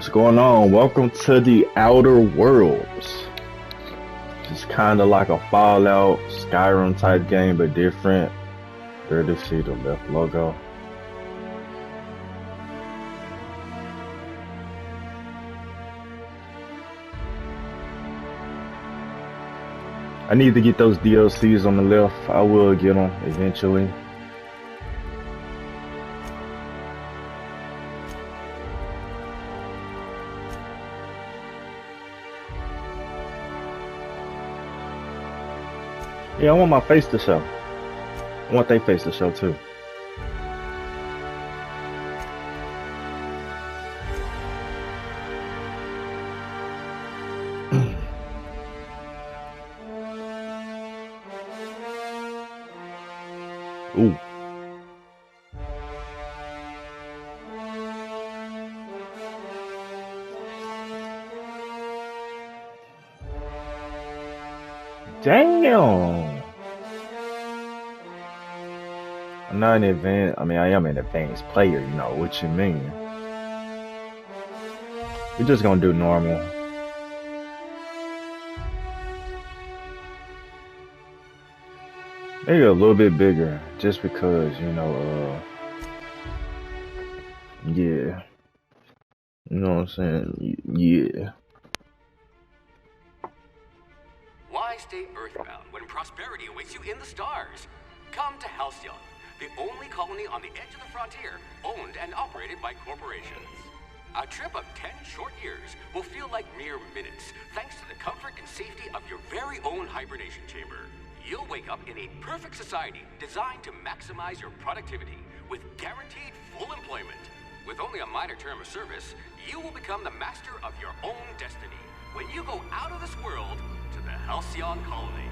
What's going on? Welcome to the Outer Worlds. It's kind of like a Fallout, Skyrim type game, but different. There to see the left logo. I need to get those DLCs on the left. I will get them eventually. Yeah, I want my face to show. I want their face to show too. Ooh. Damn. I'm not an advanced. I mean, I am an advanced player. You know what you mean? We're just gonna do normal. Maybe a little bit bigger, just because, you know, yeah. You know what I'm saying? Yeah. Why stay earthbound when prosperity awaits you in the stars? Come to Halcyon, the only colony on the edge of the frontier, owned and operated by corporations. A trip of 10 short years will feel like mere minutes, thanks to the comfort and safety of your very own hibernation chamber. You'll wake up in a perfect society designed to maximize your productivity with guaranteed full employment. With only a minor term of service, you will become the master of your own destiny when you go out of this world to the Halcyon colony.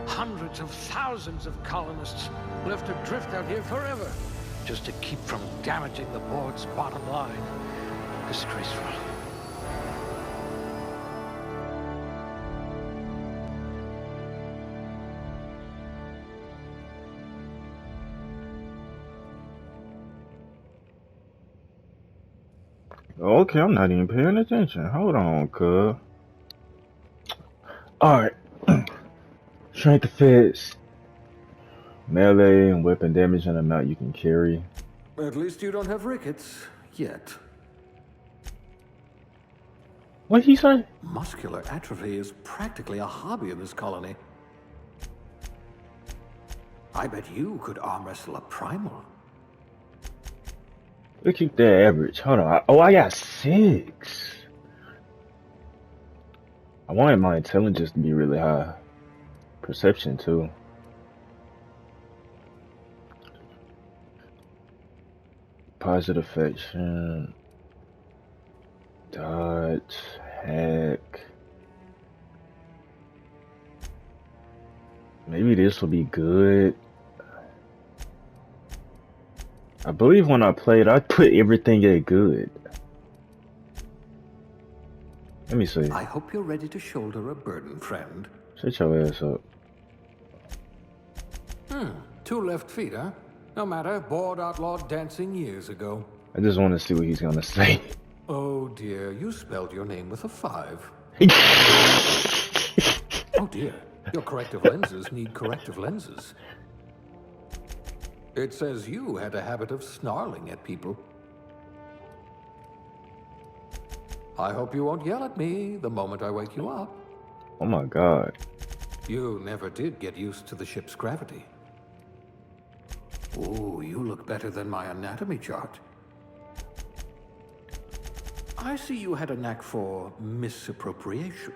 Hundreds of thousands of colonists left adrift out here forever, just to keep from damaging the board's bottom line. Disgraceful. Okay, I'm not even paying attention. Hold on, cuz. Alright. Strength defense. Melee and weapon damage and amount you can carry. At least you don't have rickets. Yet. What'd he say? Muscular atrophy is practically a hobby in this colony. I bet you could arm wrestle a primal. Let's keep that average. Hold on. Oh, I got 6. I wanted my intelligence to be really high. Perception too. Positive affection. Dodge. Hack. Maybe this will be good. I believe when I played, I put everything at good. Let me see. I hope you're ready to shoulder a burden, friend. Shut your ass up. 2 left feet, huh? No matter, board outlawed dancing years ago. I just want to see what he's gonna say. Oh dear, you spelled your name with a 5. Oh dear, your corrective lenses need corrective lenses. It says you had a habit of snarling at people. I hope you won't yell at me the moment I wake you up. Oh my god. You never did get used to the ship's gravity. Ooh, you look better than my anatomy chart. I see you had a knack for misappropriation.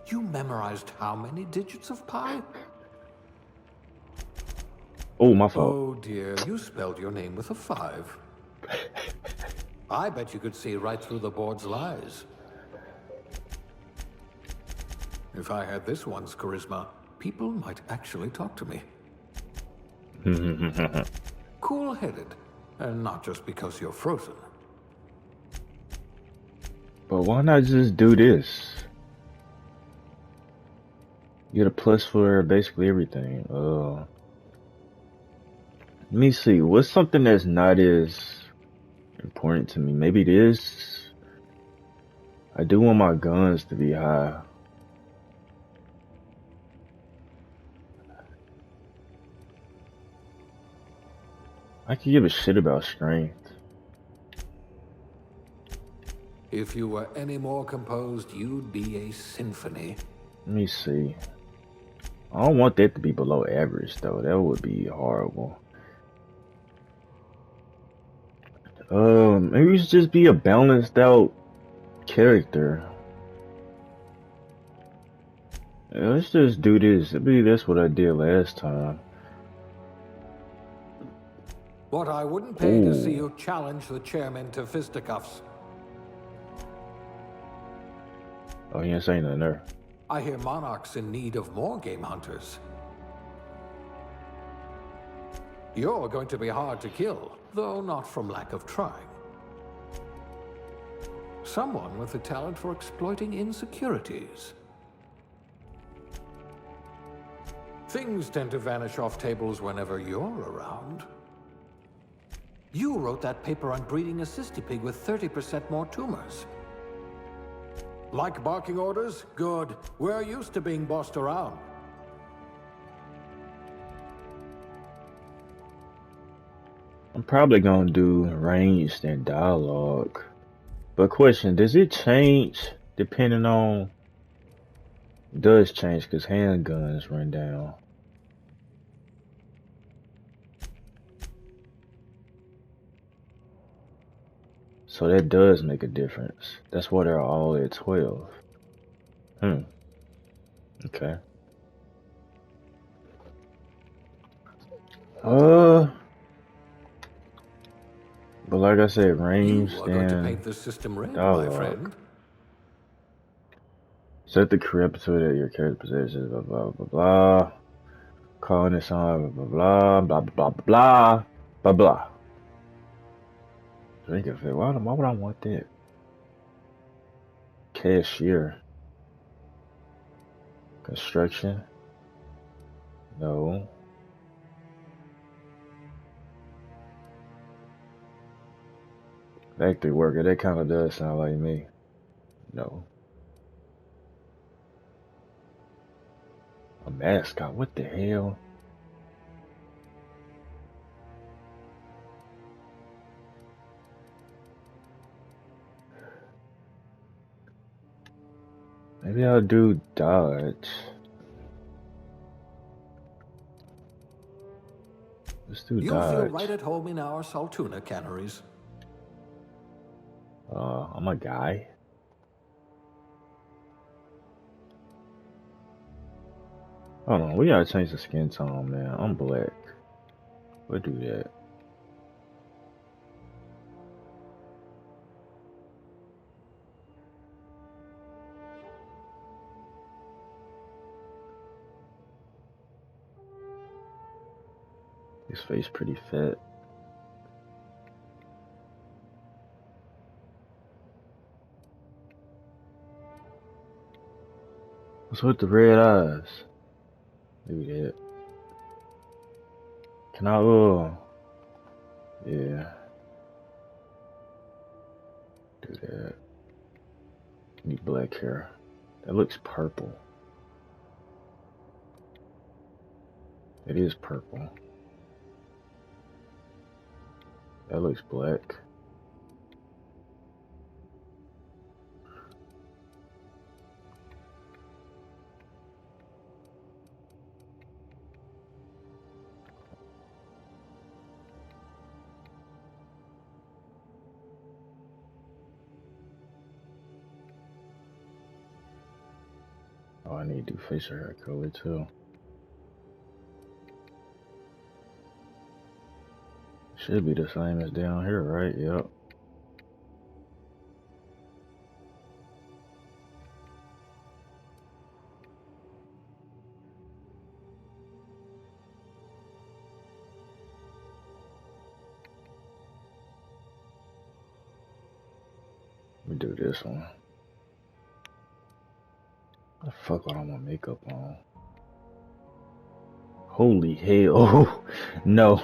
You memorized how many digits of pi? Oh, my fault. Oh dear, you spelled your name with a 5. I bet you could see right through the board's lies. If I had this one's charisma, people might actually talk to me. Cool-headed, and not just because you're frozen. But why not just do this? You get a plus for basically everything. Let me see. What's something that's not as important to me? Maybe this. I do want my guns to be high. I could give a shit about strength. If you were any more composed, you'd be a symphony. Let me see. I don't want that to be below average though. That would be horrible. Maybe it should just be a balanced out character. Yeah, let's just do this. I believe that's what I did last time. What I wouldn't pay to see Ooh. you challenge the chairman to fisticuffs. Oh, he ain't saying nothing there. I hear Monarch's in need of more game hunters. You're going to be hard to kill, though not from lack of trying. Someone with a talent for exploiting insecurities. Things tend to vanish off tables whenever you're around. You wrote that paper on breeding a cystipig with 30% more tumors. Like barking orders? Good. We're used to being bossed around. I'm probably gonna do ranged and dialogue. But question, does it change depending on... It does change because handguns run down. So that does make a difference. That's why they're all at 12. Okay. But like I said, ranged You are going to and paint the system red, my dialogue. friend. Set the correct episode that your character possesses, blah blah blah blah. Calling this on blah blah blah blah blah blah blah blah. Drink of it. Why would I want that? Cashier. Construction. No. Factory worker. That kind of does sound like me. No. A mascot. What the hell? Maybe I'll do dodge. Let's do You'll feel dodge. right at home in our Saltuna canneries. I'm a guy. Hold on, we gotta change the skin tone, man. I'm black. We'll do that. His face pretty fat. What's with the red eyes? Maybe that. Can I, yeah. Do that. Need black hair. That looks purple. It is purple. That looks black. Oh, I need to do facial hair color too. Should be the same as down here, right? Yep. Let me do this one. What the fuck with all my makeup on? Holy hell. No.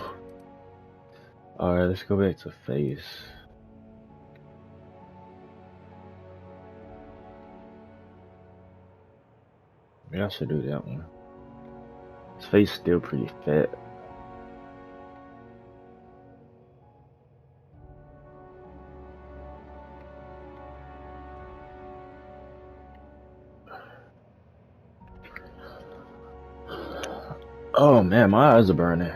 Alright, let's go back to face. Maybe I should do that one. His face still pretty fat. Oh man, my eyes are burning.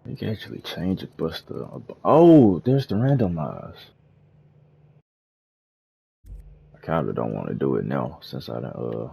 You can actually change it, Buster. Oh, there's the randomize. I kinda don't want to do it now since I done,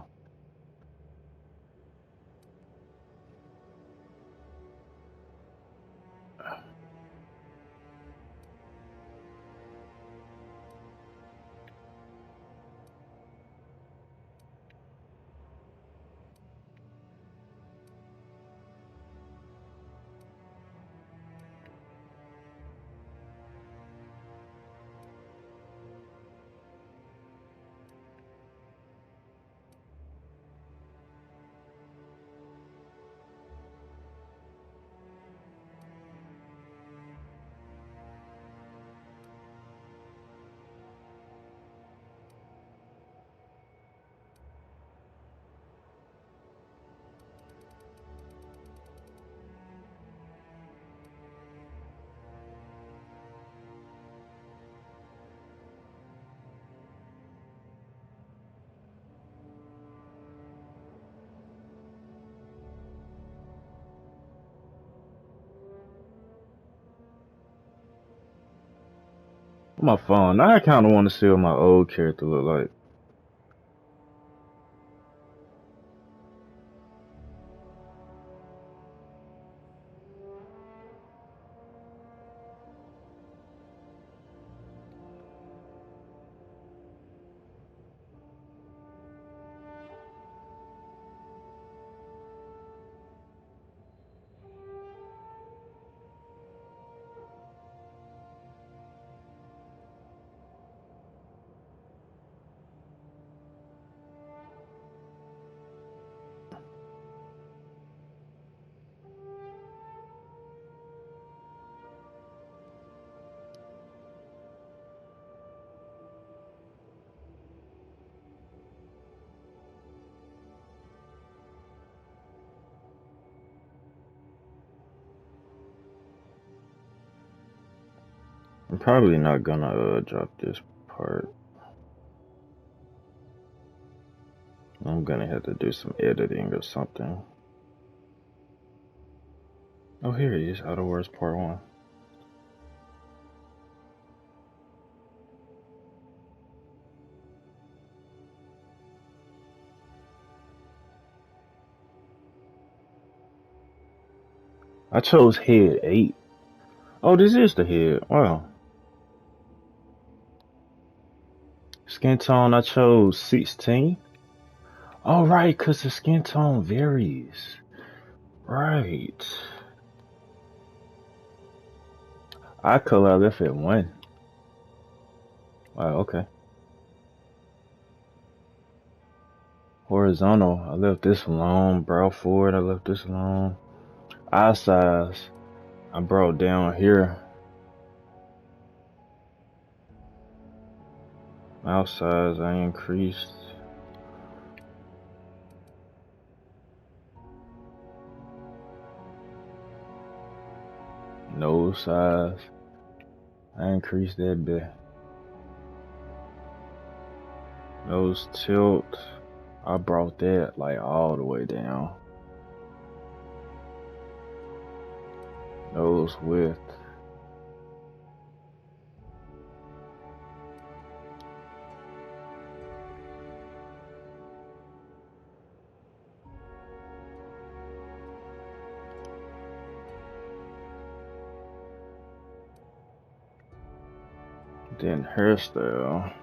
my phone. Now I kinda want to see what my old character look like. I'm probably not gonna drop this part. I'm gonna have to do some editing or something. Oh, here it is. Outer Worlds Part 1. I chose head 8. Oh, this is the head. Wow. Skin tone, I chose 16. Oh, right, because the skin tone varies. Right. Eye color I left at 1. Wow, okay. Horizontal, I left this alone. Brow forward, I left this alone. Eye size, I brought down here. Mouth size I increased. Nose size I increased that bit. Nose tilt I brought that like all the way down. Nose width. Then hairstyle.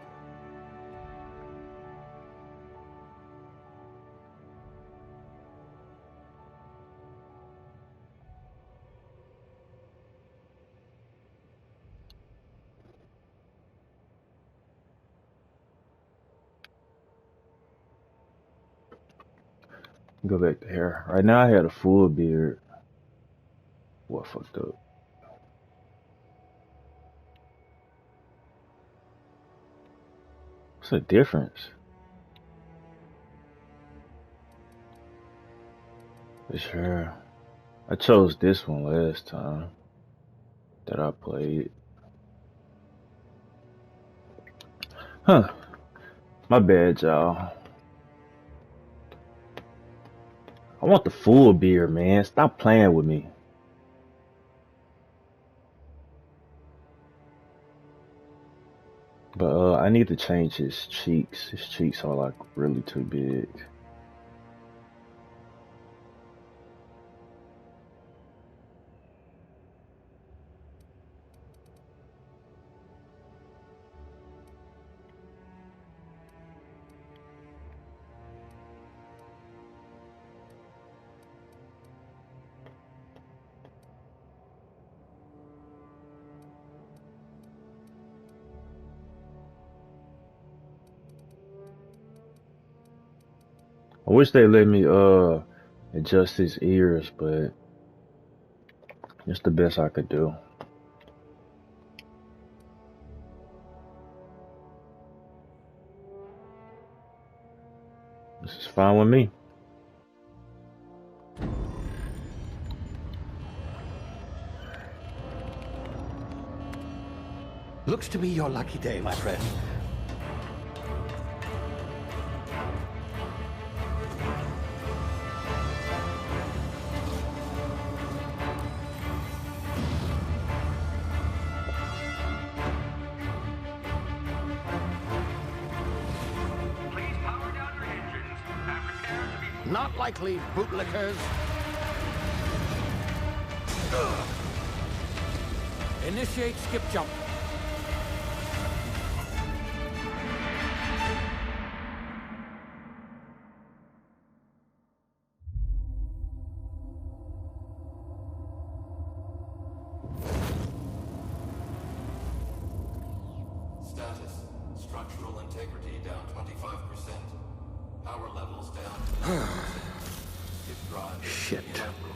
Go back to hair. Right now I had a full beard. What fucked up? What's the difference? For sure. I chose this one last time that I played. Huh. My bad, y'all. I want the full beard, man. Stop playing with me. But I need to change his cheeks. His cheeks are like really too big. I wish they let me adjust his ears, but it's the best I could do. This is fine with me. Looks to be your lucky day, my friend. Please power down your engines and prepare to be... Not likely, bootlickers. Initiate skip jump. Status. Structural integrity down 25%. Power levels down. If drive Shit. inoperable.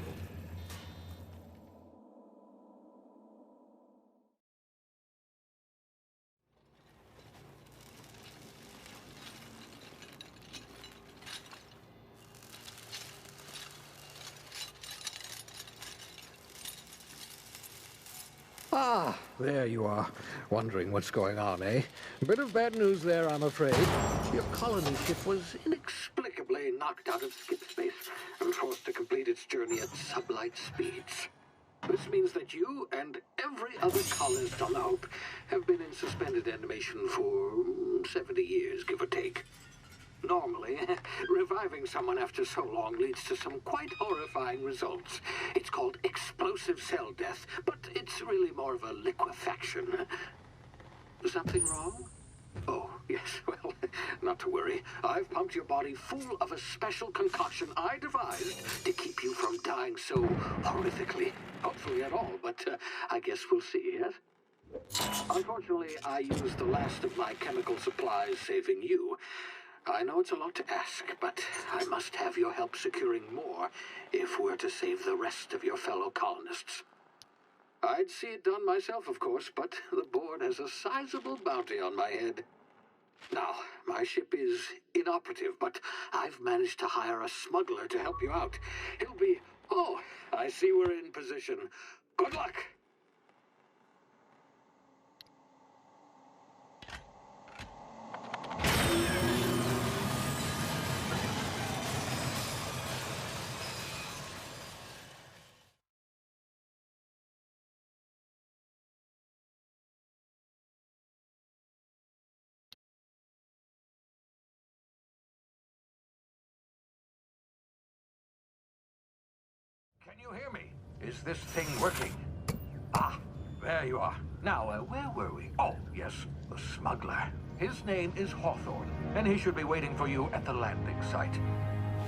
Ah, there you are. Wondering what's going on, eh? Bit of bad news there, I'm afraid. Your colony ship was inexplicably knocked out of skip space and forced to complete its journey at sublight speeds. This means that you and every other colonist on the Hope have been in suspended animation for 70 years, give or take. Normally, reviving someone after so long leads to some quite horrifying results. It's called explosive cell death, but it's really more of a liquefaction. Something wrong? Oh, yes, well, not to worry. I've pumped your body full of a special concoction I devised to keep you from dying so horrifically. Hopefully at all, but I guess we'll see, yes? Unfortunately, I used the last of my chemical supplies saving you. I know it's a lot to ask, but I must have your help securing more if we're to save the rest of your fellow colonists. I'd see it done myself, of course, but the board has a sizable bounty on my head. Now, my ship is inoperative, but I've managed to hire a smuggler to help you out. He'll be... Oh, I see we're in position. Good luck! Can you hear me? Is this thing working? Ah, there you are. Now, where were we? Oh, yes, the smuggler. His name is Hawthorne, and he should be waiting for you at the landing site.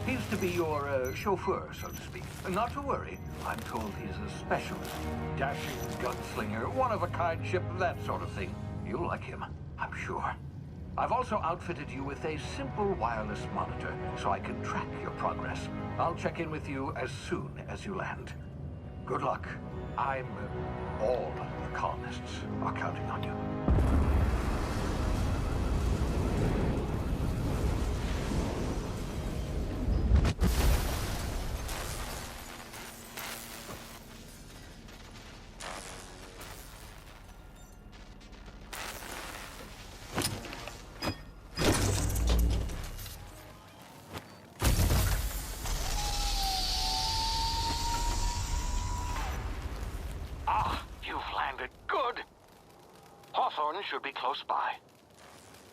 He's to be your chauffeur, so to speak. Not to worry, I'm told he's a specialist. Dashing gunslinger, one-of-a-kind ship, that sort of thing. You'll like him, I'm sure. I've also outfitted you with a simple wireless monitor, so I can track your progress. I'll check in with you as soon as you land. Good luck. All the colonists are counting on you. Hawthorne should be close by.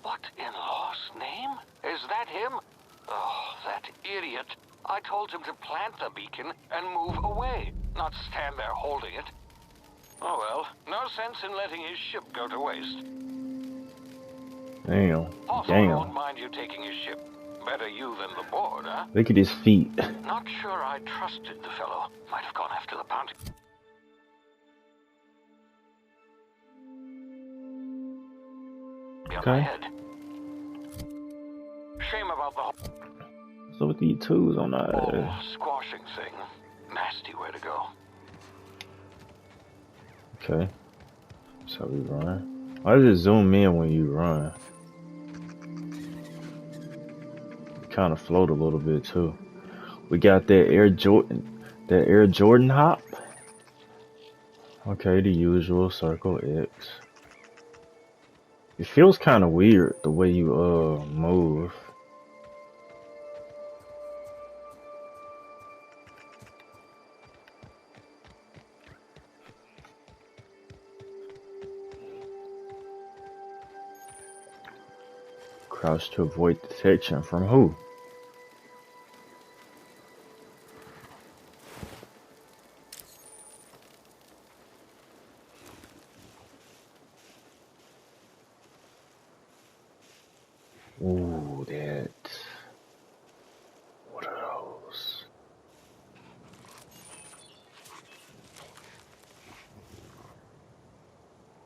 What in law's name? Is that him? Oh, that idiot. I told him to plant the beacon and move away, not stand there holding it. Oh well, no sense in letting his ship go to waste. Damn. Hawthorne won't mind you taking his ship. Better you than the board, huh? Look at his feet. Not sure I trusted the fellow. Might have gone after the bounty. Okay. Shame about the whole So with the twos on that. squashing thing. Nasty way to go. Okay. So we run. Why does it zoom in when you run? Kind of float a little bit too. We got that Air Jordan hop. Okay, the usual circle X. It feels kind of weird the way you move. Crouch to avoid detection from who? Ooh, that. What are those?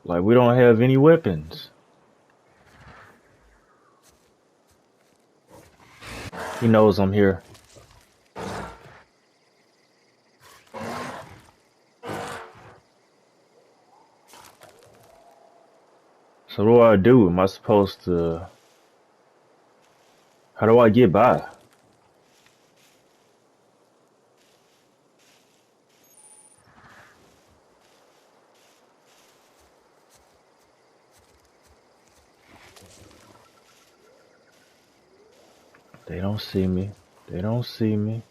Like, we don't have any weapons. He knows I'm here. So what do I do? Am I supposed to... How do I get by? They don't see me. They don't see me.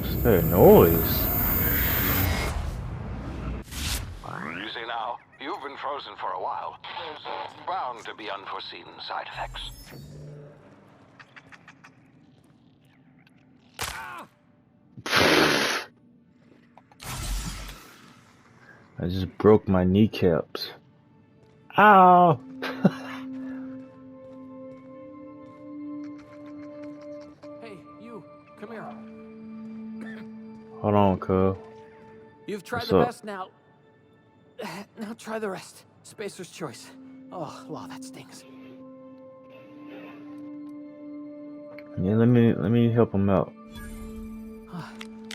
What's that noise? You see now, you've been frozen for a while. There's bound to be unforeseen side effects. I just broke my kneecaps. Ow! Hey, you, come here. Hold on, cuz. You've tried What's the up? best now. Now try the rest. Spacer's choice. Oh, wow, that stings. Yeah, let me help him out.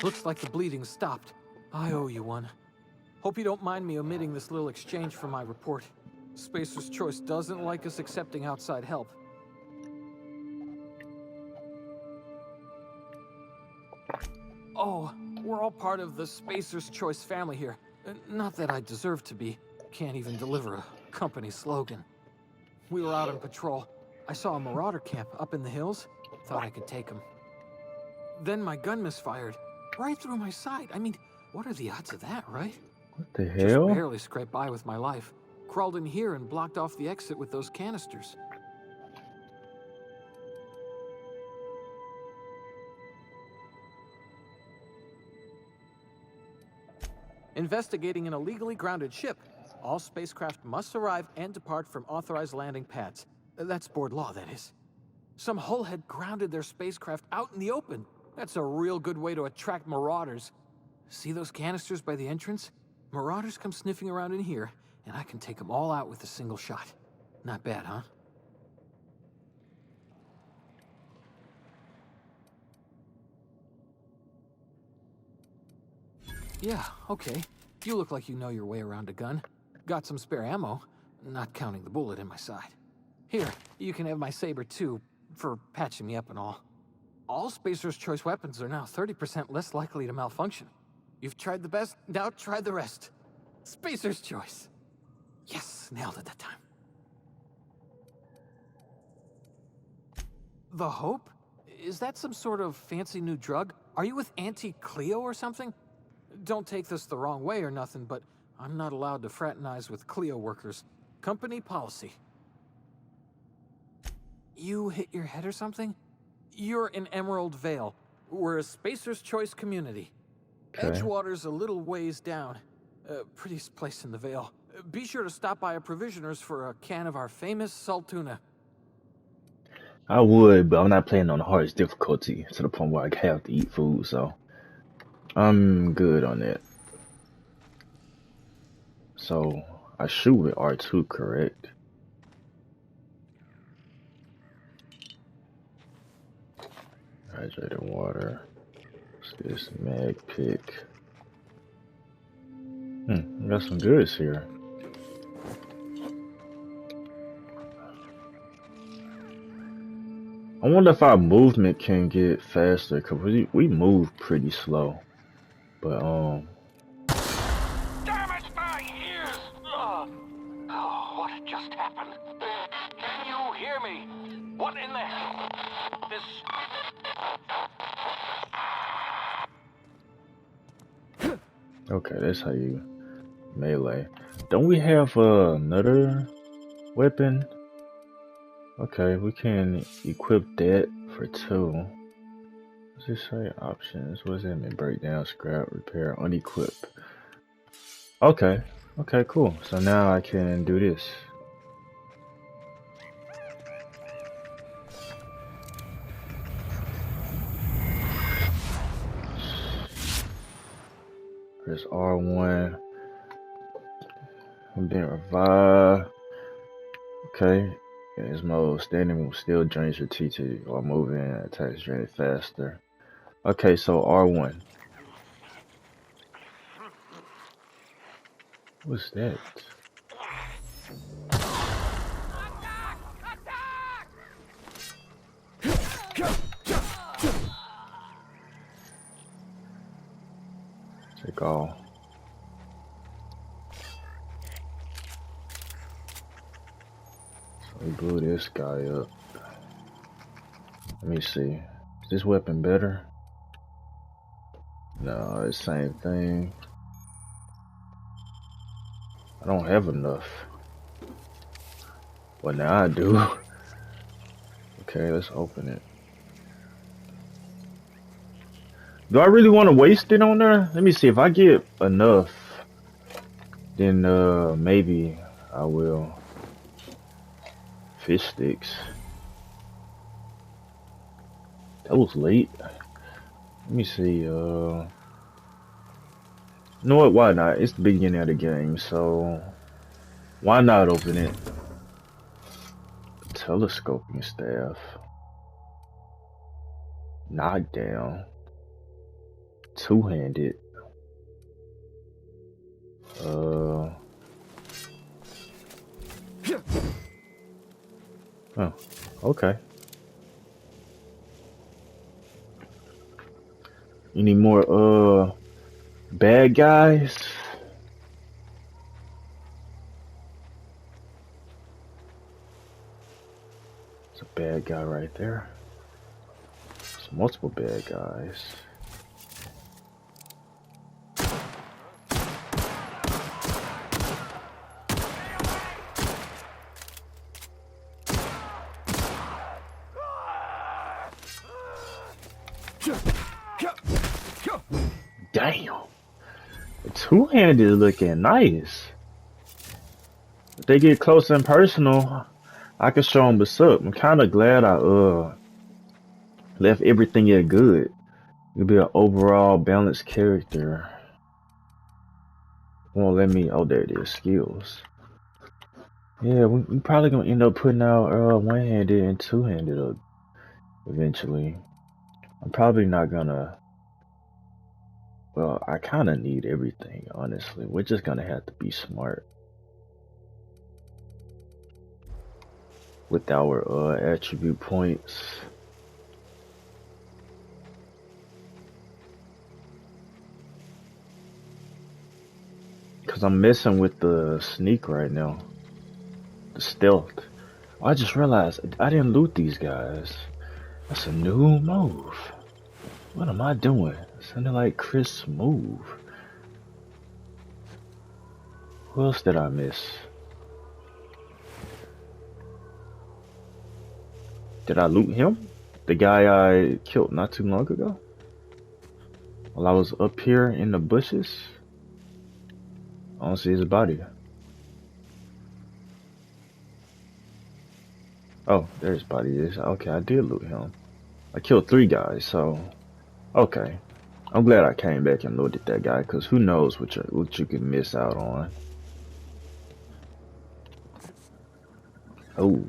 Looks like the bleeding stopped. I owe you one. Hope you don't mind me omitting this little exchange from my report. Spacer's Choice doesn't like us accepting outside help. Oh, we're all part of the Spacer's Choice family here. Not that I deserve to be. Can't even deliver a company slogan. We were out on patrol. I saw a marauder camp up in the hills. Thought I could take him. Then my gun misfired. Right through my side. I mean, what are the odds of that, right? What the Just hell? barely scraped by with my life. Crawled in here and blocked off the exit with those canisters. Investigating an illegally grounded ship. All spacecraft must arrive and depart from authorized landing pads. That's board law, that is. Some hull had grounded their spacecraft out in the open. That's a real good way to attract marauders. See those canisters by the entrance? Marauders come sniffing around in here, and I can take them all out with a single shot. Not bad, huh? Yeah, okay. You look like you know your way around a gun. Got some spare ammo, not counting the bullet in my side. Here, you can have my saber too, for patching me up and all. All Spacer's Choice weapons are now 30% less likely to malfunction. You've tried the best, now try the rest. Spacer's Choice. Yes, nailed it that time. The Hope? Is that some sort of fancy new drug? Are you with Auntie Cleo or something? Don't take this the wrong way or nothing, but I'm not allowed to fraternize with Cleo workers. Company policy. You hit your head or something? You're in Emerald Vale. We're a Spacer's Choice community. Okay. Edgewater's a little ways down. Prettiest place in the Vale. Be sure to stop by a provisioner's for a can of our famous salt tuna. I would, but I'm not playing on the hardest difficulty to the point where I have to eat food, so I'm good on that. So I shoot with R2, correct? Hydrated water. What's this? Mag pick. We got some goods here. I wonder if our movement can get faster, cause we move pretty slow. But Damn it, my ears! Oh, what just happened? Can you hear me? What in the hell? This... okay, that's how you melee. Don't we have another weapon? Okay, we can equip that for 2. What's this say? Options. What does that mean? Breakdown, scrap, repair, unequip. Okay. Okay, cool. So now I can do this. Press R1. I'm being revived. Okay. In this mode, standing still drains your TT while moving, attacks drain it faster. Okay, so R1. What's that? Take all. We blew this guy up. Let me see. Is this weapon better? No, it's the same thing. I don't have enough. Well, now I do. Okay, let's open it. Do I really want to waste it on there? Let me see. If I get enough, then maybe I will. Fish sticks. That was late. Let me see. You know what? Why not? It's the beginning of the game, so why not open it? Telescoping staff. Knockdown. Two-handed. Oh, okay. Any more bad guys? It's a bad guy right there. There's multiple bad guys. Damn. The two-handed looking nice. If they get close and personal, I can show them what's up. I'm kind of glad I left everything at good. It'll be an overall balanced character. Won't let me. Oh, there it is. Skills. Yeah, we probably gonna end up putting out one-handed and two-handed up eventually. I'm probably not gonna. Well, I kind of need everything, honestly. We're just gonna have to be smart with our attribute points. Cause I'm messing with the sneak right now. The stealth. Oh, I just realized I didn't loot these guys. That's a new move. What am I doing? Sounded like Chris' move. Who else did I miss? Did I loot him? The guy I killed not too long ago? While I was up here in the bushes? I don't see his body. Oh, there his body is. Okay, I did loot him. I killed 3 guys, so okay. I'm glad I came back and looted that guy, cause who knows what you could miss out on. Oh,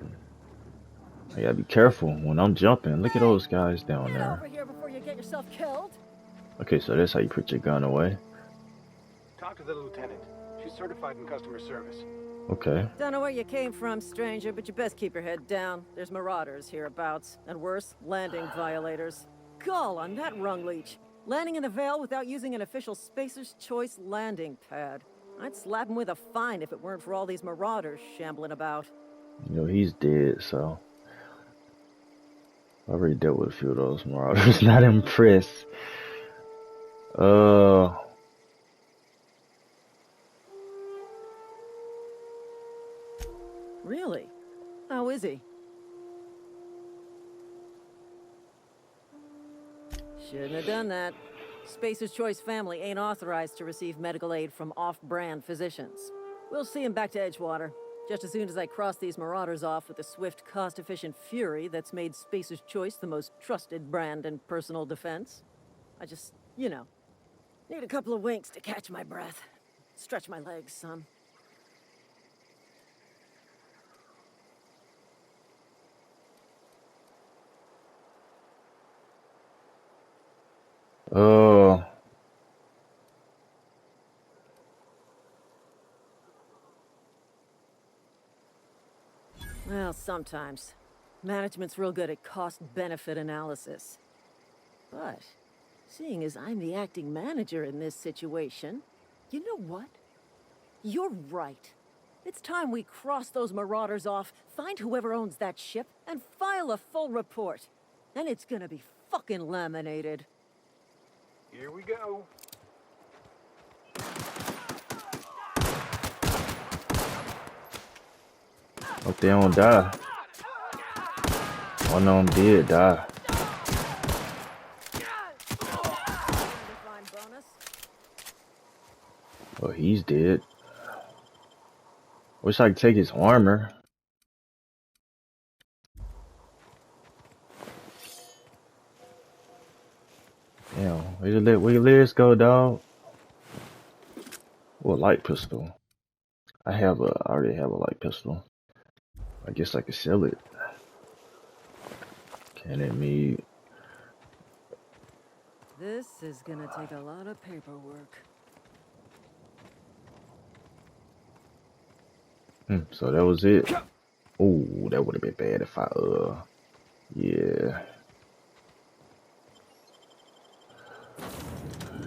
I gotta be careful when I'm jumping. Look at those guys down there. Over here before you get yourself killed. Okay, so that's how you put your gun away. Talk to the lieutenant. She's certified in customer service. Okay. Don't know where you came from, stranger, but you best keep your head down. There's marauders hereabouts, and worse, landing violators. Gall on that rung leech. Landing in the Vale without using an official Spacer's Choice landing pad. I'd slap him with a fine if it weren't for all these marauders shambling about. You know, he's dead, so I already dealt with a few of those marauders. Not impressed. Really? How is he? Shouldn't have done that. Spacer's Choice family ain't authorized to receive medical aid from off-brand physicians. We'll see him back to Edgewater, just as soon as I cross these marauders off with the swift, cost-efficient fury that's made Spacer's Choice the most trusted brand in personal defense. I just, you know, need a couple of winks to catch my breath. Stretch my legs some. Well, sometimes. Management's real good at cost-benefit analysis. But, seeing as I'm the acting manager in this situation, you know what? You're right. It's time we cross those marauders off, find whoever owns that ship, and file a full report. And it's gonna be fucking laminated. Here we go. Hope they don't die. One of them did die. Well, he's dead. Wish I could take his armor. Damn, where your legs go, dog? Oh, a light pistol. I already have a light pistol. I guess I could sell it. Cannon meat. This is gonna take a lot of paperwork. So that was it. Oh, that would have been bad if I yeah.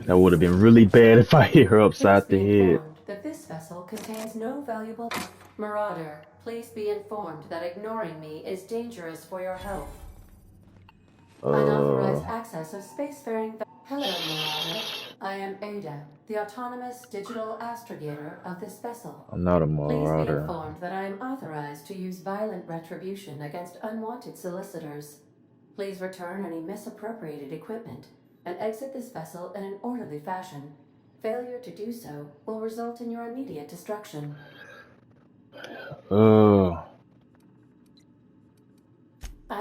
That would have been really bad if I hit her upside the Please be head. informed that this vessel contains no valuable... Marauder, please be informed that ignoring me is dangerous for your health. Unauthorized access of spacefaring... Hello, Marauder. I am Ada, the autonomous digital astrogator of this vessel. I'm not a Please be marauder. informed that I am authorized to use violent retribution against unwanted solicitors. Please return any misappropriated equipment and exit this vessel in an orderly fashion. Failure to do so will result in your immediate destruction. I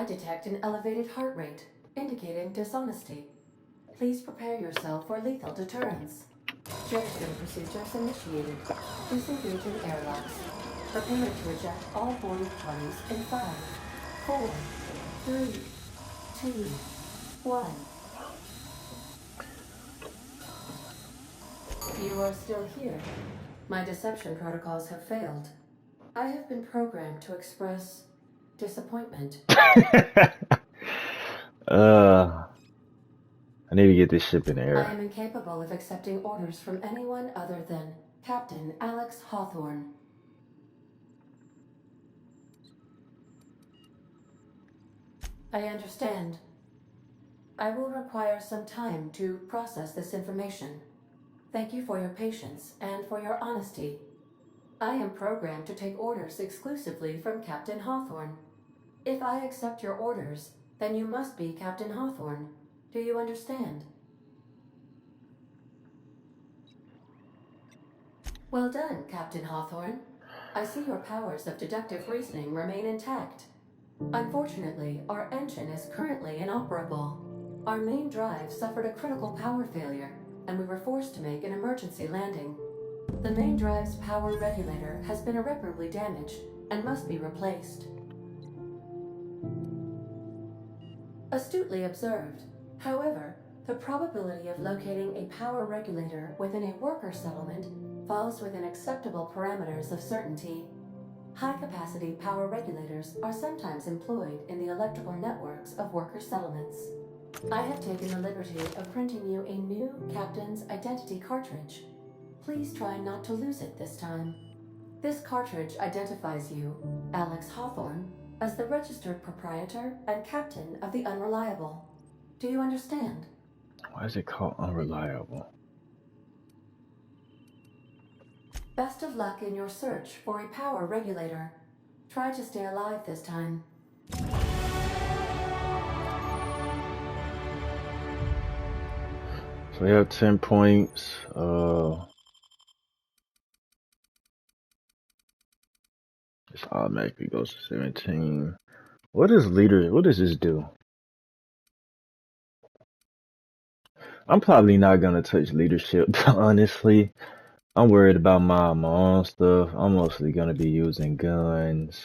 detect an elevated heart rate, indicating dishonesty. Please prepare yourself for lethal deterrence. Jetstream procedures initiated. Disengaging airlocks. Preparing to eject all boarding parties in 5, 4, 3, 2, 1. You are still here. My deception protocols have failed. I have been programmed to express disappointment. I need to get this ship in the air. I am incapable of accepting orders from anyone other than Captain Alex Hawthorne. I understand. I will require some time to process this information. Thank you for your patience and for your honesty. I am programmed to take orders exclusively from Captain Hawthorne. If I accept your orders, then you must be Captain Hawthorne. Do you understand? Well done, Captain Hawthorne. I see your powers of deductive reasoning remain intact. Unfortunately, our engine is currently inoperable. Our main drive suffered a critical power failure, and we were forced to make an emergency landing. The main drive's power regulator has been irreparably damaged and must be replaced. Astutely observed. However, the probability of locating a power regulator within a worker settlement falls within acceptable parameters of certainty. High-capacity power regulators are sometimes employed in the electrical networks of worker settlements. I have taken the liberty of printing you a new Captain's Identity cartridge. Please try not to lose it this time. This cartridge identifies you, Alex Hawthorne, as the registered proprietor and captain of the Unreliable. Do you understand? Why is it called Unreliable? Best of luck in your search for a power regulator. Try to stay alive this time. So we have 10 points. This automatically goes to 17. What does this do? I'm probably not gonna touch leadership, honestly. I'm worried about my own stuff. I'm mostly gonna be using guns,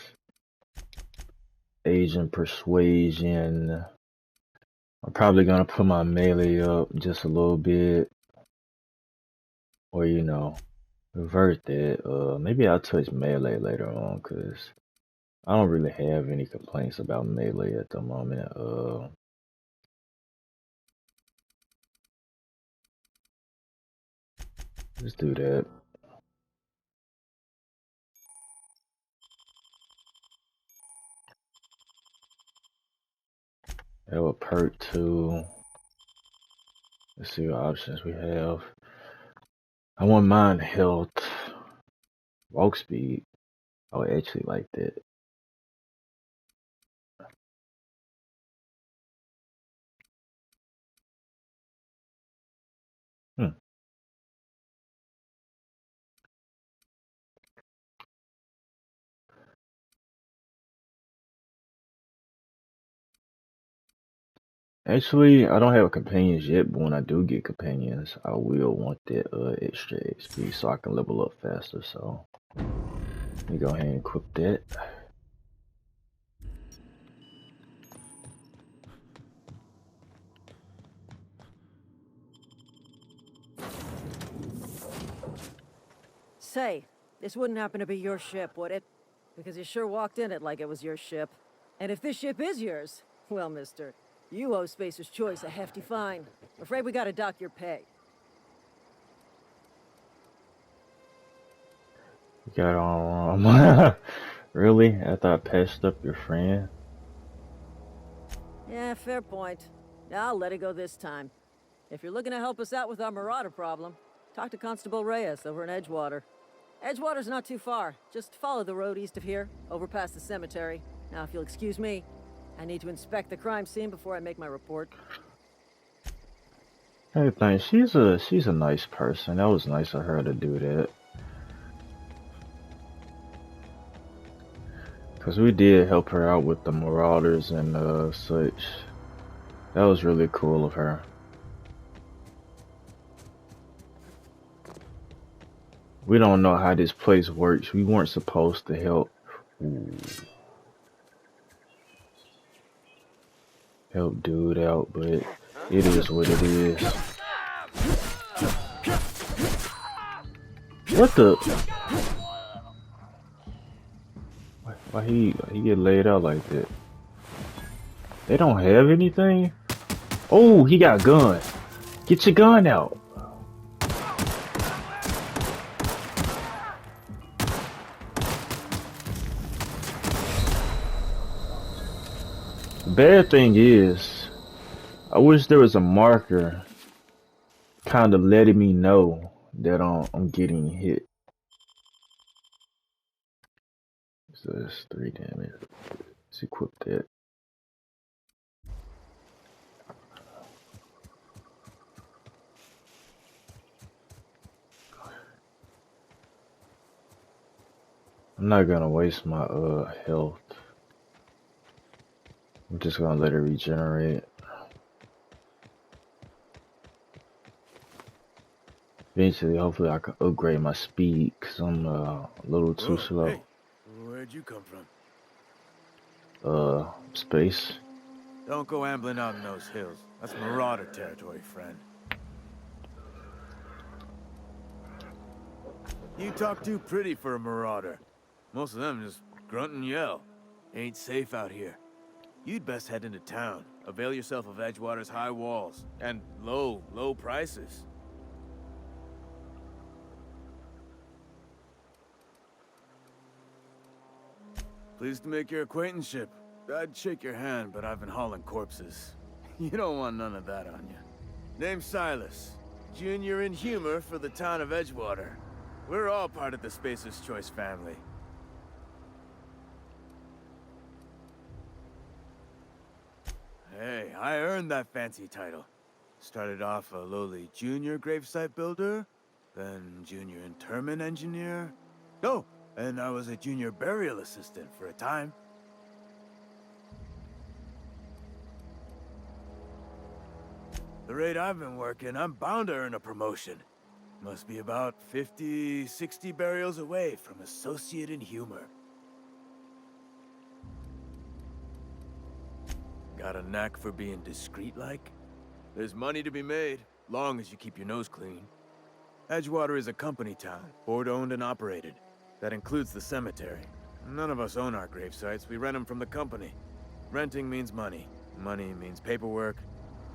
agent persuasion. I'm probably gonna put my melee up just a little bit, or revert that. Maybe I'll touch melee later on, cause I don't really have any complaints about melee at the moment. Let's do that. That will perk 2. Let's see what options we have. I want mine health. Walk speed. I would actually like that. Actually, I don't have companions yet, but when I do get companions, I will want that extra XP so I can level up faster. So let me go ahead and equip that. Say, this wouldn't happen to be your ship, would it? Because you sure walked in it like it was your ship. And if this ship is yours, well, mister, you owe Spacer's Choice a hefty fine. I'm afraid we gotta dock your pay. You got it all wrong. Really? After I patched up your friend? Yeah, fair point. I'll let it go this time. If you're looking to help us out with our marauder problem, talk to Constable Reyes over in Edgewater. Edgewater's not too far. Just follow the road east of here, over past the cemetery. Now, if you'll excuse me, I need to inspect the crime scene before I make my report. I think she's a nice person. That was nice of her to do that. Cause we did help her out with the marauders and such. That was really cool of her. We don't know how this place works. We weren't supposed to help. Ooh. Help dude out, but it is what it is. What the? Why he get laid out like that? They don't have anything? Oh, he got a gun. Get your gun out. The bad thing is, I wish there was a marker kind of letting me know that I'm getting hit. So that's 3 damage. Let's equip that. I'm not gonna waste my health. I'm just gonna let it regenerate. Eventually, hopefully I can upgrade my speed, cause I'm a little too slow. Hey, where'd you come from? Space. Don't go ambling out in those hills. That's marauder territory, friend. You talk too pretty for a marauder. Most of them just grunt and yell. Ain't safe out here. You'd best head into town. Avail yourself of Edgewater's high walls. And low prices. Pleased to make your acquaintanceship. I'd shake your hand, but I've been hauling corpses. You don't want none of that on you. Name's Silas. Junior in humor for the town of Edgewater. We're all part of the Spacer's Choice family. Hey, I earned that fancy title. Started off a lowly junior gravesite builder, then junior interment engineer. Oh, and I was a junior burial assistant for a time. The rate I've been working, I'm bound to earn a promotion. Must be about 50, 60 burials away from associate in humor. Got a knack for being discreet-like? There's money to be made, long as you keep your nose clean. Edgewater is a company town, board-owned and operated. That includes the cemetery. None of us own our gravesites, we rent them from the company. Renting means money. Money means paperwork.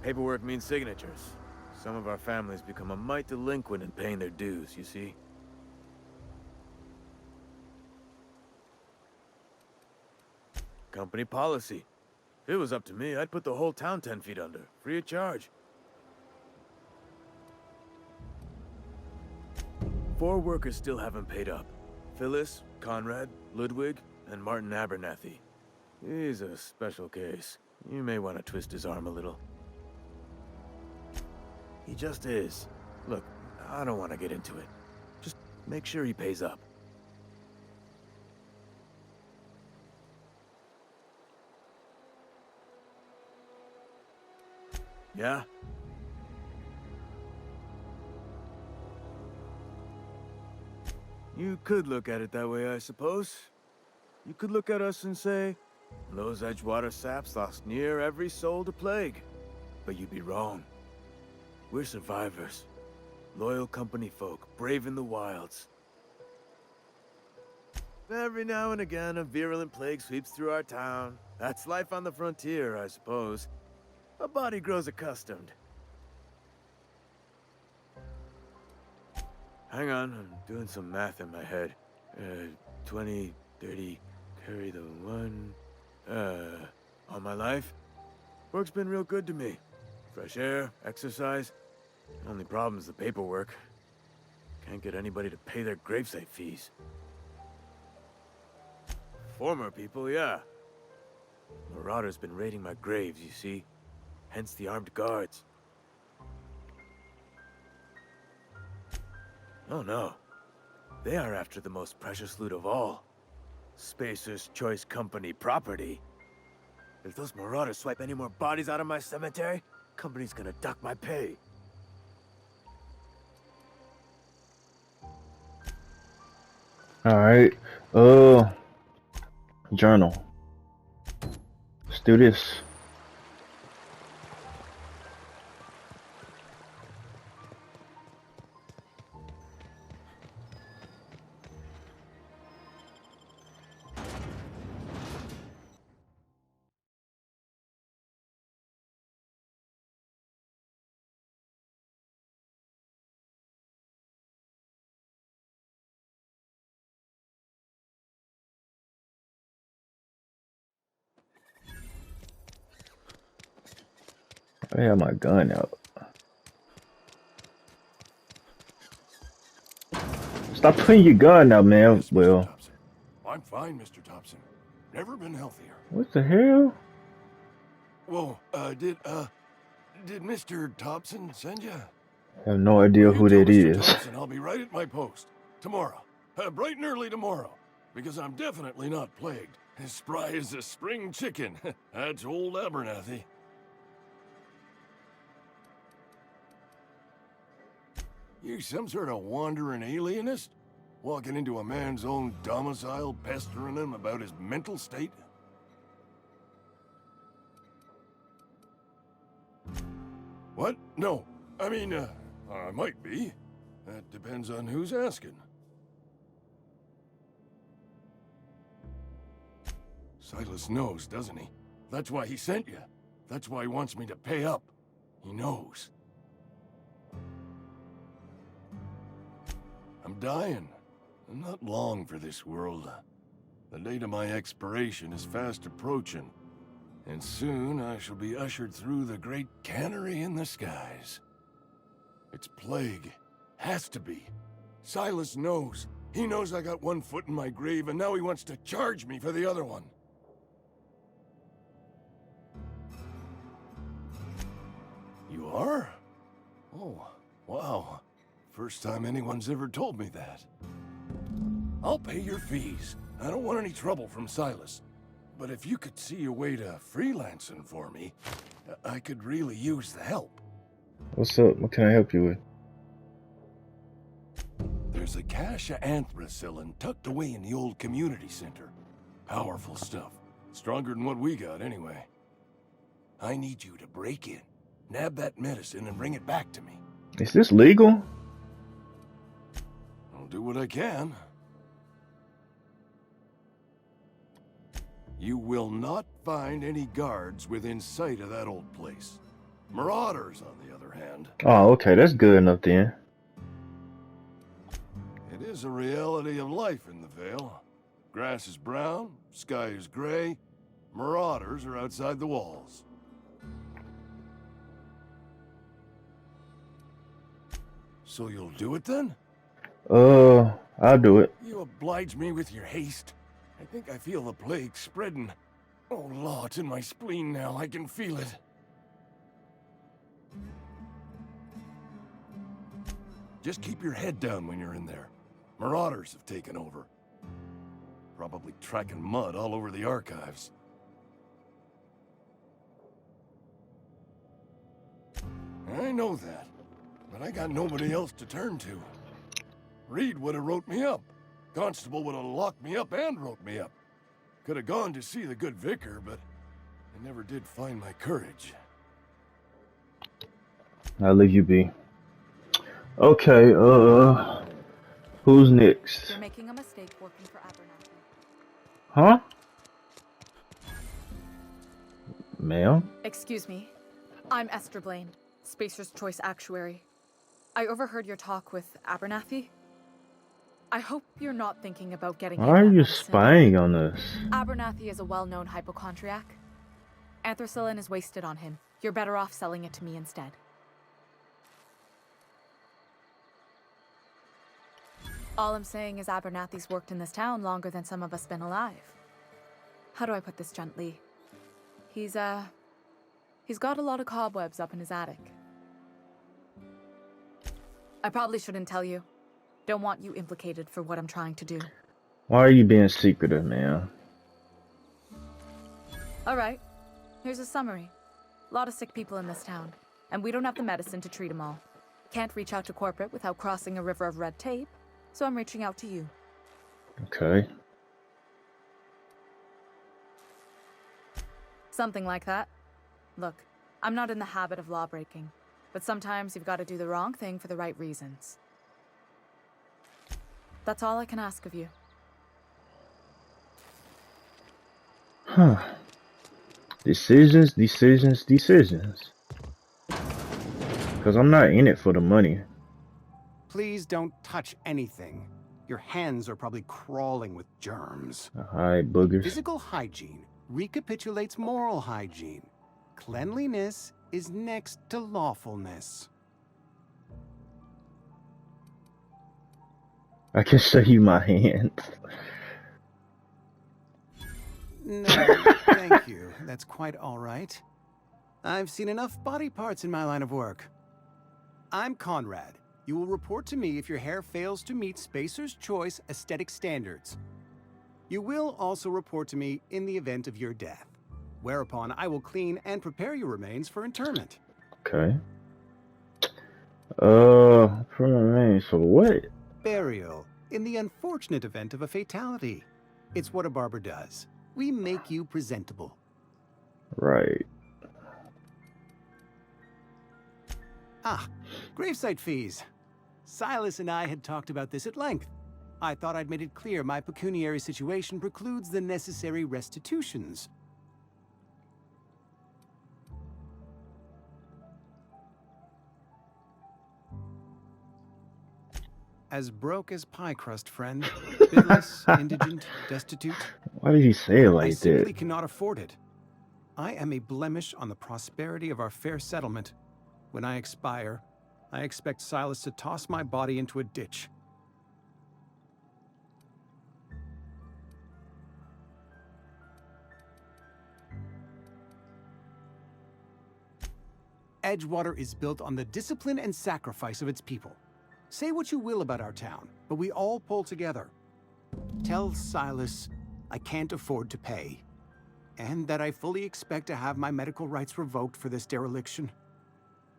Paperwork means signatures. Some of our families become a mite delinquent in paying their dues, you see? Company policy. If it was up to me, I'd put the whole town 10 feet under, free of charge. 4 workers still haven't paid up. Phyllis, Conrad, Ludwig, and Martin Abernathy. He's a special case. You may want to twist his arm a little. He just is. Look, I don't want to get into it. Just make sure he pays up. Yeah? You could look at it that way, I suppose. You could look at us and say, those Edgewater saps lost near every soul to plague. But you'd be wrong. We're survivors. Loyal company folk, brave in the wilds. Every now and again, a virulent plague sweeps through our town. That's life on the frontier, I suppose. A body grows accustomed. Hang on, I'm doing some math in my head. 20, 30, carry the 1. All my life? Work's been real good to me. Fresh air, exercise. Only problem's the paperwork. Can't get anybody to pay their gravesite fees. Former people, yeah. Marauders been raiding my graves, you see. Hence the armed guards. Oh no. They are after the most precious loot of all. Spacer's Choice Company property. If those marauders swipe any more bodies out of my cemetery, company's gonna duck my pay. Alright. Journal. Let's do this. I have my gun out. Stop putting your gun out, man. Yes, Mr. Well, Thompson. I'm fine, Mr. Thompson. Never been healthier. what the hell? Whoa, did Mr. Thompson send you? I have no idea You who tell that Mr. is. Thompson I'll be right at my post. Tomorrow. Bright and early tomorrow. Because I'm definitely not plagued. As spry as a spring chicken. That's old Abernathy. You some sort of wandering alienist? Walking into a man's own domicile, pestering him about his mental state? What? No. I mean, I might be. That depends on who's asking. Silas knows, doesn't he? That's why he sent you. That's why he wants me to pay up. He knows. I'm dying. I'm not long for this world. The date of my expiration is fast approaching. And soon I shall be ushered through the great cannery in the skies. It's plague. Has to be. Silas knows. He knows I got one foot in my grave, and now he wants to charge me for the other one. You are? Oh, wow. First time anyone's ever told me that. I'll pay your fees. I don't want any trouble from Silas. But if you could see a way to freelancing for me, I could really use the help. What's up? What can I help you with? There's a cache of anthracillin tucked away in the old community center. Powerful stuff. Stronger than what we got, anyway. I need you to break in, nab that medicine, and bring it back to me. Is this legal? I'll do what I can. You will not find any guards within sight of that old place. Marauders, on the other hand. Oh, okay. That's good enough then. It is a reality of life in the Vale. Grass is brown, sky is gray. Marauders are outside the walls. So you'll do it then? I'll do it. You oblige me with your haste. I think I feel the plague spreading. Oh, Law, it's in my spleen now. I can feel it. Just keep your head down when you're in there. Marauders have taken over. Probably tracking mud all over the archives. I know that, but I got nobody else to turn to. Reed would have wrote me up. Constable would have locked me up and wrote me up. Could have gone to see the good vicar, but I never did find my courage. I'll leave you be. Okay, Who's next? You're making a mistake working for Abernathy. Huh? Ma'am? Excuse me. I'm Esther Blaine, Spacer's Choice Actuary. I overheard your talk with Abernathy. I hope you're not thinking about getting Why him are that you medicine. spying on us? Abernathy is a well-known hypochondriac. Anthracillin is wasted on him. You're better off selling it to me instead. All I'm saying is Abernathy's worked in this town longer than some of us been alive. How do I put this gently? He's got a lot of cobwebs up in his attic. I probably shouldn't tell you. Don't want you implicated for what I'm trying to do. Why are you being secretive, man? Alright, here's a summary. A lot of sick people in this town, and we don't have the medicine to treat them all. Can't reach out to corporate without crossing a river of red tape, so I'm reaching out to you. Okay. Something like that. Look, I'm not in the habit of law breaking, but sometimes you've got to do the wrong thing for the right reasons. That's all I can ask of you. Huh. Decisions. Because I'm not in it for the money. Please don't touch anything. Your hands are probably crawling with germs. Alright, boogers. Physical hygiene recapitulates moral hygiene. Cleanliness is next to lawfulness. I can show you my hands. No, thank you. That's quite all right. I've seen enough body parts in my line of work. I'm Conrad. You will report to me if your hair fails to meet Spacer's Choice aesthetic standards. You will also report to me in the event of your death, whereupon I will clean and prepare your remains for interment. Okay. For remains for what? Burial, in the unfortunate event of a fatality. It's what a barber does. We make you presentable. Right. Ah, gravesite fees. Silas and I had talked about this at length. I thought I'd made it clear my pecuniary situation precludes the necessary restitutions. As broke as pie crust, friend. Bitless, indigent, destitute. Why did he say it like I that? simply cannot afford it. I am a blemish on the prosperity of our fair settlement. When I expire, I expect Silas to toss my body into a ditch. Edgewater is built on the discipline and sacrifice of its people. Say what you will about our town, but we all pull together. Tell Silas I can't afford to pay, and that I fully expect to have my medical rights revoked for this dereliction.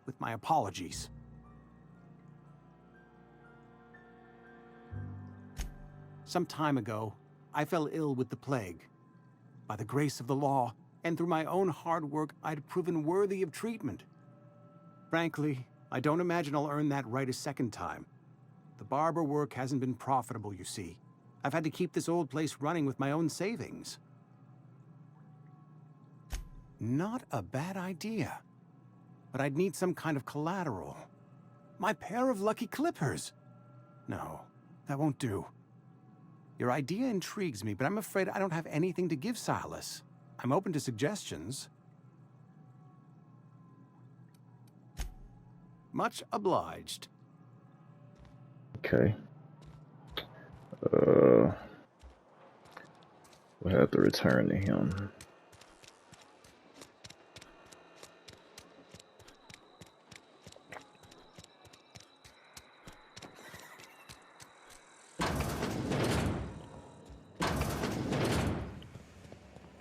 With my apologies. Some time ago, I fell ill with the plague. By the grace of the law, and through my own hard work, I'd proven worthy of treatment. Frankly, I don't imagine I'll earn that right a second time. The barber work hasn't been profitable, you see. I've had to keep this old place running with my own savings. Not a bad idea. But I'd need some kind of collateral. My pair of lucky clippers. No, that won't do. Your idea intrigues me, but I'm afraid I don't have anything to give Silas. I'm open to suggestions. Much obliged. Okay. We'll have to return to him.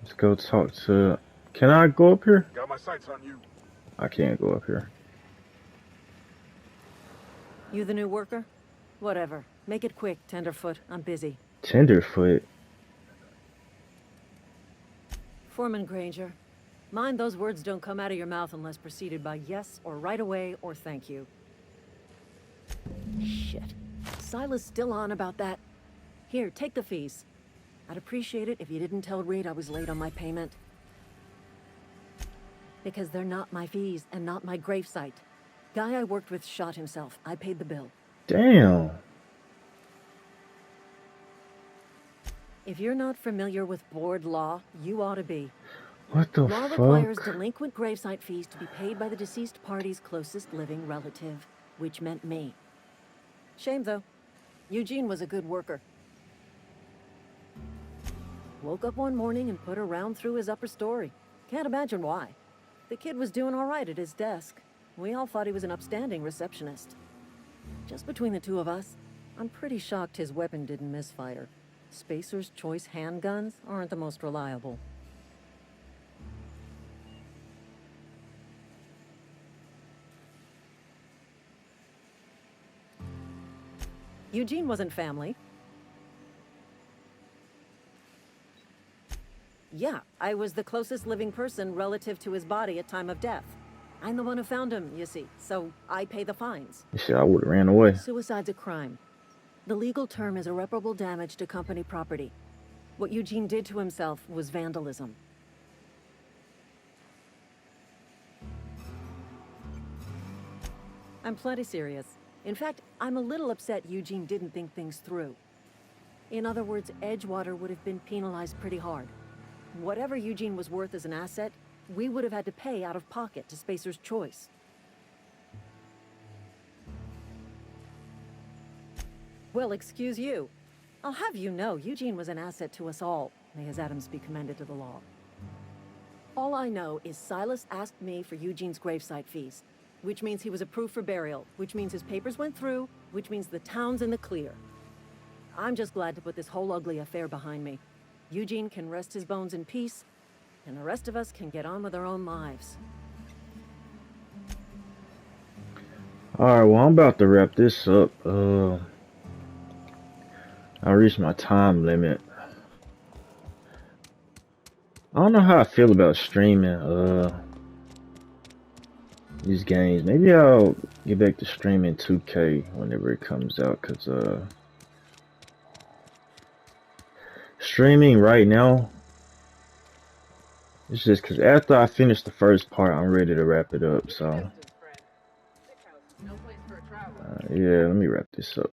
Let's go talk to... Can I go up here? Got my sights on you. I can't go up here. You the new worker? Whatever. Make it quick, Tenderfoot. I'm busy. Tenderfoot? Foreman Granger. Mind those words don't come out of your mouth unless preceded by yes or right away or thank you. Shit. Silas still on about that? Here, take the fees. I'd appreciate it if you didn't tell Reed I was late on my payment. Because they're not my fees and not my gravesite. Guy I worked with shot himself. I paid the bill. Damn. If you're not familiar with board law, you ought to be. What the Law fuck? requires delinquent gravesite fees to be paid by the deceased party's closest living relative, which meant me. Shame, though. Eugene was a good worker. Woke up one morning and put a round through his upper story. Can't imagine why. The kid was doing all right at his desk. We all thought he was an upstanding receptionist. Just between the two of us, I'm pretty shocked his weapon didn't misfire. Spacer's Choice handguns aren't the most reliable. Eugene wasn't family. Yeah, I was the closest living person relative to his body at time of death. I'm the one who found him, you see, so I pay the fines. Shit, I would have ran away. Suicide's a crime. The legal term is irreparable damage to company property. What Eugene did to himself was vandalism. I'm plenty serious. In fact, I'm a little upset Eugene didn't think things through. In other words, Edgewater would have been penalized pretty hard. Whatever Eugene was worth as an asset, we would have had to pay out of pocket to Spacer's Choice. Well, excuse you. I'll have you know, Eugene was an asset to us all. May his atoms be commended to the law. All I know is Silas asked me for Eugene's gravesite fees, which means he was approved for burial, which means his papers went through, which means the town's in the clear. I'm just glad to put this whole ugly affair behind me. Eugene can rest his bones in peace, and the rest of us can get on with our own lives. Alright, well, I'm about to wrap this up. I reached my time limit. I don't know how I feel about streaming these games. Maybe I'll get back to streaming 2K whenever it comes out, cause streaming right now, it's just cause after I finish the first part, I'm ready to wrap it up. So yeah, let me wrap this up.